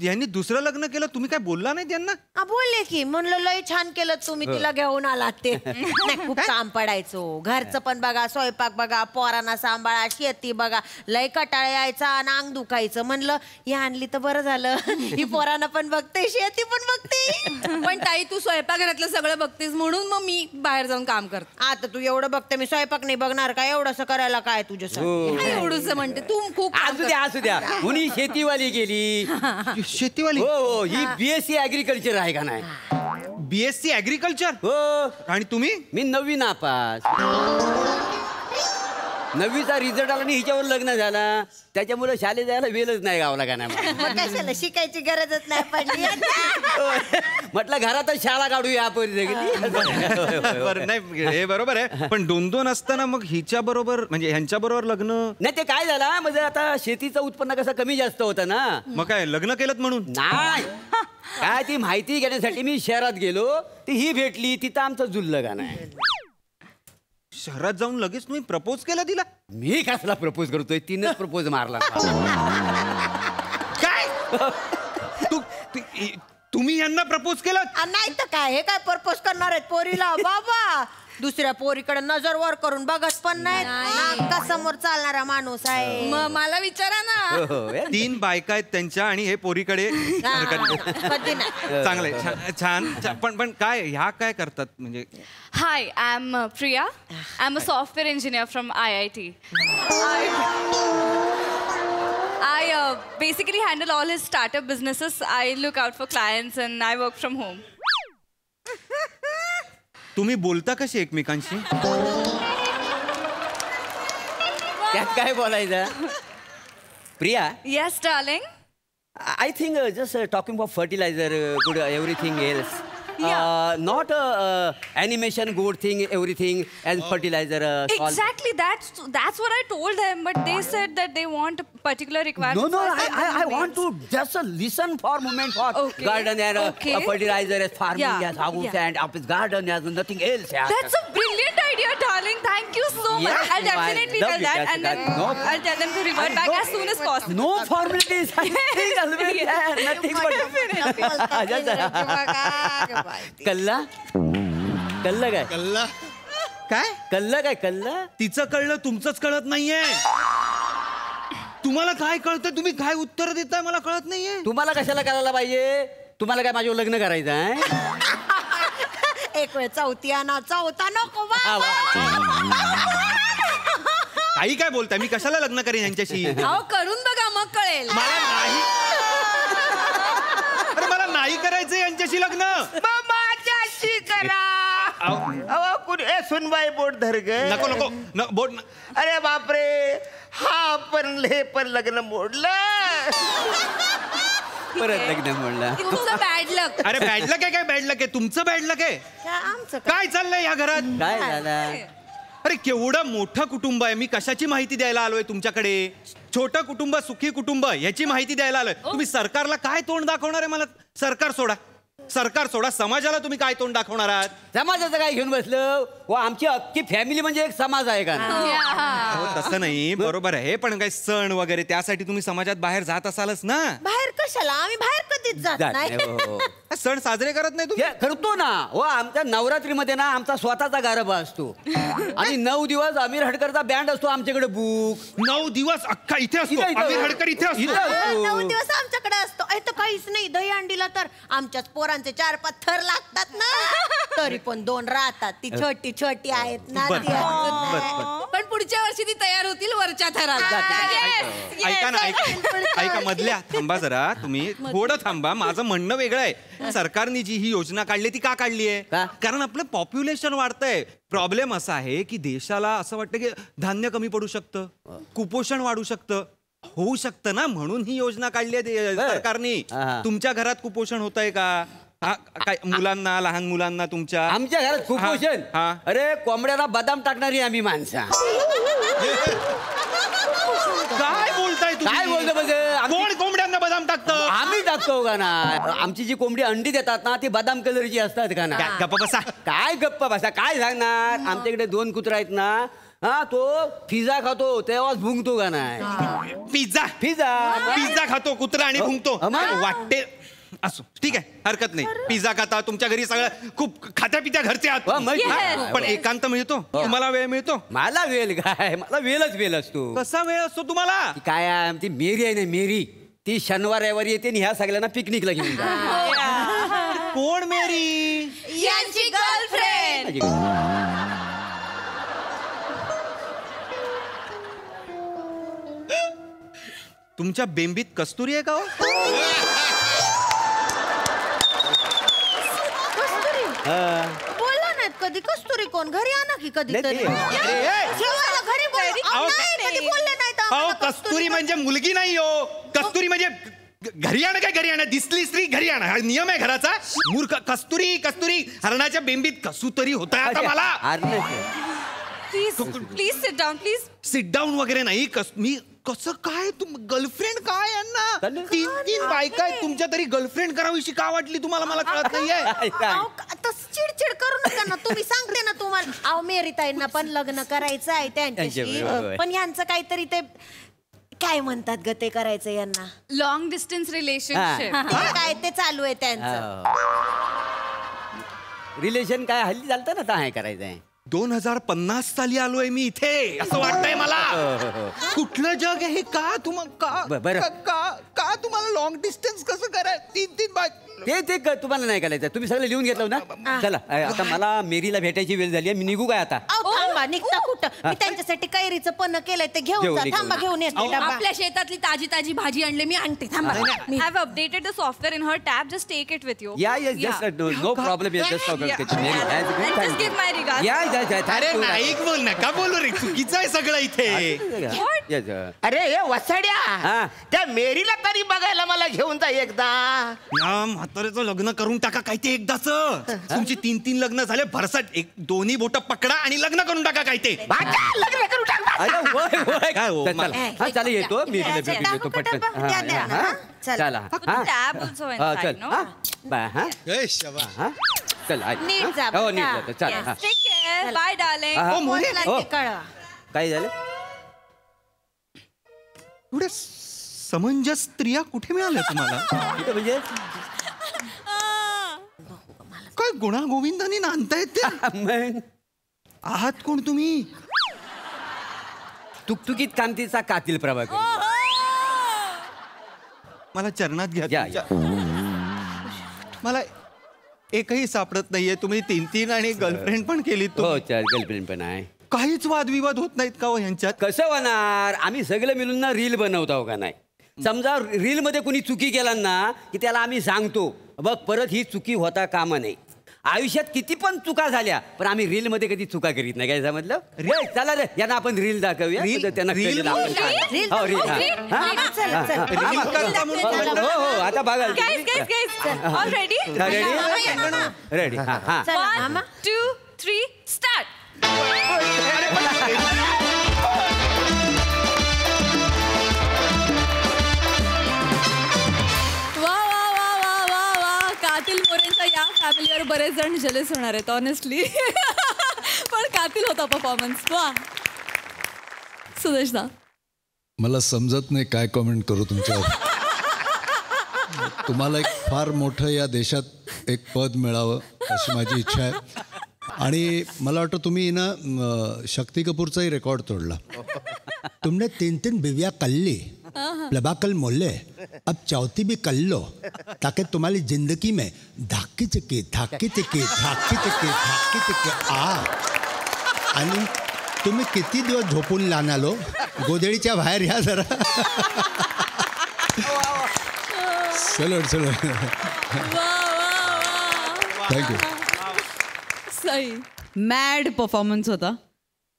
यांनी दुसरं लग्न केलं, तुम्ही काय बोलला नाही त्यांना? बोलले की, म्हणलं लय छान केलं तुम्ही तिला घेऊन आलात ते. नाही खूप काम पडायचो, घरचं पण बघा, स्वयंपाक बघा, पोरांना सांभाळा, शेती बघा, लय कटाळा यायचा, अंग दुखायचं. म्हणलं ही आणली तर बरं झालं, ही पोरांना पण बघते, शेती पण बघते. पण ताई तू स्वयंपाकघरातलं सगळं बघतेस म्हणून मग मी बाहेर जाऊन काम करते. आता तू एवढं बघते, मी स्वयंपाक नाही बघणार का? एवढंसं करायला काय तुझ्यासाठी? एवढंच म्हणते तू खूप. असू द्या मुनी शेतीवाली गेली. शेतीवाली? हो ही BSc ऍग्रिकल्चर आहे का नाही? BSc agriculture? हो. आणि तुम्ही? मी 9वी नापास. 9वीचा रिझल्ट आला आणि हिच्यावर लग्न झाला, त्याच्यामुळे शाळेत जायला वेळच नाही गावला का नाही. कशाला शिकायची गरजच नाही पडली. म्हटलं घरातच शाळा काढूया आपण. नाही हे बरोबर आहे, पण 2-2 असताना मग हिच्या बरोबर म्हणजे ह्यांच्या बरोबर लग्न? नाही ते काय झालं म्हणजे आता शेतीचं उत्पन्न कसं कमी जास्त होतं ना. मग काय लग्न केलं म्हणून? नाही काय ती माहिती घेण्यासाठी मी शहरात गेलो, ती ही भेटली, तिथं आमचं जुळलं का नाही. शहरात जाऊन लगेच तुम्ही प्रपोज केला तिला? मी कसला प्रपोज करतोय, तिनंच प्रपोज मारला. काय तुम्ही यांना प्रपोज केलं? नाही तर काय, हे काय पर्पज करणार आहेत पोरीला? बाबा दुसऱ्या पोरीकडे नजर वर करून बघत पण नाही. नाका समोर चालणारा माणूस आहे. मला विचारा ना. 3 बायका आहेत त्यांच्या आणि हे पोरीकडे. कधी नाही. चांगलंय, छान. पण काय ह्या काय करतात म्हणजे? Hi, I'm Priya. I'm a software engineer from IIT. I basically handle all his startup businesses. I look out for clients and I work from home. तुम्ही बोलता कशी एकमेकांशी? त्यात काय बोलायचं? Priya. Yes, darling. I think just talking about fertilizer, good everything else. Not animation, good thing, everything, and fertilizer. Exactly, that's what I told them, but they said that they want a particular requirement. No, I want to just listen for a moment for garden and fertilizer, as farming, as house and office garden, as nothing else. That's a brilliant idea, darling. Thank you so much. I'll definitely tell that, and then I'll tell them to revert back as soon as possible. No formalities. Nothing but. कल्ला काय? कल्ला तिचं कळलं, तुमचंच कळत नाहीये. तुम्हाला काय कळतं? तुम्ही काय उत्तर देताय मला कळत नाहीये. तुम्हाला कशाला करायला पाहिजे? तुम्हाला काय माझ्यावर लग्न करायचं आहे? एक वेळ चौथी आणा, चौथा नको. काही काय बोलताय? मी कशाला लग्न करेन यांच्याशी? करून बघा मग कळेल. मला नाही, अरे मला नाही करायचं यांच्याशी लग्न. माझ्याशी करा. सुनबाई बोट धर ग. नको बोट. अरे बापरे, हा पण लग्न मोडलं. परत लग्न मोडलं. तुमचं बॅड लक. अरे बॅड लक आहे? काय बॅड लक आहे? तुमचं बॅड लक आहे. आमचं काय चाललंय या घरात? काय झालं? अरे केवढं मोठं कुटुंब आहे. मी कशाची माहिती द्यायला आलोय तुमच्याकडे? छोटं कुटुंब, सुखी कुटुंब याची माहिती द्यायला आलोय. तुम्ही सरकारला काय तोंड दाखवणार आहे? मला सरकार सोडा. सरकार सोडा, समाजाला तुम्ही काय तोंड दाखवणार आहात? समाजाचं काय घेऊन बसलं? व आमची अख्खी फॅमिली म्हणजे एक समाज आहे का? हो, तसं नाही, बरोबर आहे, पण काही सण वगैरे त्यासाठी तुम्ही समाजात बाहेर जात असालच ना. बाहेर कशाला? आम्ही बाहेर कधीच जात नाही. सण साजरे करत नाही तुम्ही? करतो ना. हो, आमच्या नवरात्रीमध्ये ना आमचा स्वतःचा गारबा असतो आणि 9 दिवस आमिर हडकरचा बँड असतो आमच्याकडे. बुक 9 दिवस अख्खा इथे असतो. आमिर हडकर इथे असतो. 9 दिवस आमच्याकडे असतो. तर काहीच नाही, दही अंडीला तर आमच्याच पोरांचे 4-5 थर लागतात ना. तरी पण 2 राहतात. ती छोटी छोटी आहेत ना. पण पुढच्या वर्षी ती तयार होतील वरच्या थराला. ऐका ना, ऐका मधल्या थांबा जरा, तुम्ही थोडं थांबा. माझं म्हणणं वेगळं आहे. सरकारने जी ही योजना काढली ती का काढली आहे? कारण आपलं पॉप्युलेशन वाढतंय. प्रॉब्लेम असा आहे की देशाला असं वाटतं की धान्य कमी पडू शकतं, कुपोषण वाढू शकतं, होऊ शकतं ना, म्हणून ही योजना काढली आहे सरकारने. तुमच्या घरात कुपोषण होत आहे का? काय मुलांना, लहान मुलांना तुमच्या? आमच्या घरात कुपोषण? अरे कोंबड्याला बदाम टाकणारी आम्ही माणसं. काय बोलताय तुम्ही? काय बोलतो म्हणजे? कोण कोंबड्यांना बदाम टाकतं? आम्ही टाकतो का ना. आमची जी कोंबडी अंडी देतात ना ती बदाम कलरची असतात का ना. गप्प बसा. काय गप्प बसा, काय सांगणार? आमच्याकडे 2 कुत्रा आहेत ना. हा, तो पिझ्झा खातो तेव्हाच भुंकतो का नाही. पिझ्झा पिझ्झा पिझ्झा खातो कुत्रा आणि भुंकतो. वाटते असो, ठीक आहे, हरकत नाही. पिझ्झा खाता, तुमच्या घरी सगळं खूप खात्या पित्या घरचे आहात. पण एकांत मिळतो? तुम्हाला वेळ मिळतो? मला वेळ काय, मला वेळ असतो. कसा वेळ असतो तुम्हाला? काय आमची मेरी आहे ना, मेरी ती शनिवार रविवार येते आणि ह्या सगळ्यांना पिकनिकला घेऊन जा. कोण मेरी? यांची गर्लफ्रेंड. तुमच्या बेंबीत कस्तुरी आहे का हो? बोलला नाहीत कधी. कस्तुरी कोण? घरी आणा की कधीतरी. घरी बोलले नाही. कस्तुरी म्हणजे मुलगी नाही हो. कस्तुरी म्हणजे घरी आणा. काय घरी आणा? दिसली स्त्री घरी आणा, हा नियम आहे घराचा. मूर्ख. कस्तुरी कस्तुरी हरणाच्या बेंबीत कसुतरी होत आहे आता मला. Please sit down, please. Sit down वगैरे नाही. मी कसं काय? गर्लफ्रेंड काय यांना? 3 बायका आहेत तुमच्या, तरी गर्लफ्रेंड करावीशी का वाटली तुम्हाला? मला कळत नाहीये. चिडचिड करू नका ना. तुम्ही सांगते ना तुम्हाला. अहो मेरी ताईंना पण लग्न करायचं आहे त्यांच्याशी, पण यांचं काहीतरी ते काय म्हणतात ग ते करायचं यांना. Long distance relationship. काय ते चालू आहे त्यांचं. रिलेशन काय हल्ली चालतं ना, काय करायचंय. 2050 साली आलोय मी इथे, असं वाटतंय मला. कुठलं जग आहे हे? का तुम्हाला लॉंग डिस्टन्स कसं करायचं? 3 बायका. ते तुम्हाला नाही करायचं. तुम्ही सगळं लिहून घेतलं ना. चला आता मला मेरीला भेटायची वेळ झाली आहे. मी निघू काय आता? थांबा, निघता कुठं? मी त्यांच्यासाठी कैरीचं पण केलंय, ते घेऊन जा. थांबा, घेऊन येते. आपल्या शेतातली ताजी भाजी आणली, मी आणते. थांबा. I have updated the software in her tab. Just take it with you. No problem. Just give my regards. अरे नाही बोल, नका बोलू रे. चुकीचं आहे सगळं इथे. अरे हे वसाड्या, त्या मेरीला तरी बघायला मला घेऊन जा एकदा. या म्हाताऱ्याचं लग्न करून टाका काय ते एकदाच. तुमची 3 लग्न झाले भरसाट. 2 बोट पकडा आणि लग्न करून टाका काय ते. लग्न करून टाका. काय हो? चला येतो मी. चला Tab also inside, no? चल नीट जा. हो नीट जातो. चल. Take care. Bye, darling. कळवा. काय झालं? एवढ्या समंजस स्त्रिया कुठे मिळाल्या तुम्हाला? म्हणजे काय गुणा गोविंदानी नांदतायत ते? आहात कोण तुम्ही? तुकतुकीत कांतीचा कातील प्रभाकर. मला चरणात घ्या. मला एकही सापडत नाहीये. तुम्ही 3 आणि गर्लफ्रेंड पण केली. हो, गर्लफ्रेंड पण आहे. काहीच वादविवाद होत नाहीत का हो यांच्यात? कसं होणार? आम्ही सगळे मिळून ना रील बनवतो का नाही. समजा रील मध्ये कोणी चुकी केला ना की त्याला आम्ही सांगतो, बघ परत ही चुकी होता कामा नाही. आयुष्यात किती पण चुका झाल्या पण आम्ही रील मध्ये कधी चुका करीत नाही. काय समजलं? रे चला रे, यांना आपण रील दाखवूया. त्यांना हो आता बघा. रेडी? 1, 2, 3 स्टार्ट. वा कातील मोरेंचा तर बरेच जण जलेस होणार आहेत ऑनेस्टली. पण कातील होता परफॉर्मन्स. वा सुदेशदा. मला समजत नाही काय कमेंट करू तुमच्यावर. तुम्हाला एक फार मोठं या देशात एक पद मिळावं अशी माझी इच्छा आहे. आणि मला वाटतं तुम्ही ना शक्ती कपूरचाही रेकॉर्ड तोडला. तुमने 3 बीवियां कर ली, प्रभाकल मोले, अब चौथी भी कर लो ताकि तुम्हारी जिंदगी में धाकी चिकी आ. आणि तुम्ही किती दिवस झोपून लानालो, गोधडीच्या बाहेर या जरा. चलो थँक्यू. सही. मॅड परफॉर्मन्स होता.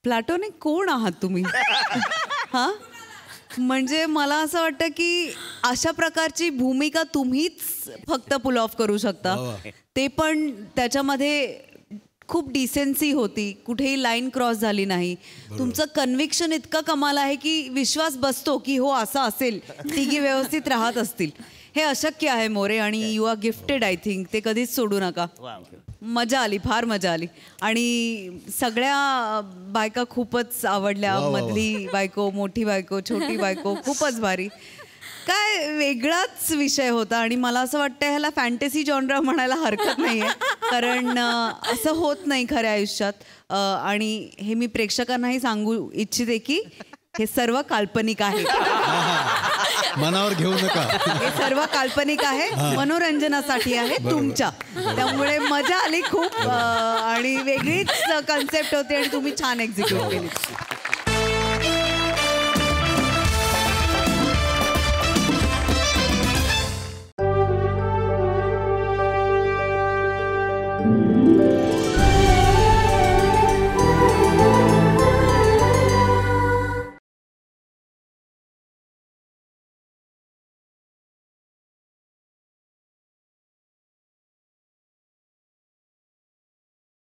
प्लॅटोनिक कोण आहात तुम्ही? हा म्हणजे मला असं वाटतं की अशा प्रकारची भूमिका तुम्हीच फक्त पुल ऑफ करू शकता. ते पण त्याच्यामध्ये खूप डिसेन्सी होती, कुठेही लाईन क्रॉस झाली नाही. तुमचं कन्व्हिक्शन इतकं कमाल आहे की विश्वास बसतो की हो असं असेल, तिघी व्यवस्थित राहत असतील. हे अशक्य आहे मोरे आणि you are gifted. I think ते कधीच सोडू नका. मजा आली, फार मजा आली. आणि सगळ्या बायका खूपच आवडल्या. मधली बायको, मोठी बायको, छोटी बायको, खूपच भारी. काय वेगळाच विषय होता. आणि मला असं वाटतं ह्याला फॅन्टसी जॉनरा म्हणायला हरकत नाही आहे, कारण असं होत नाही खऱ्या आयुष्यात. आणि हे मी प्रेक्षकांनाही सांगू इच्छिते की हे सर्व काल्पनिक आहे. मनावर घेऊ नका. हे सर्व काल्पनिक आहे, मनोरंजनासाठी आहे तुमच्या. त्यामुळे मजा आली खूप. आणि वेगळीच कन्सेप्ट होती आणि तुम्ही छान एक्झिक्यूट केली.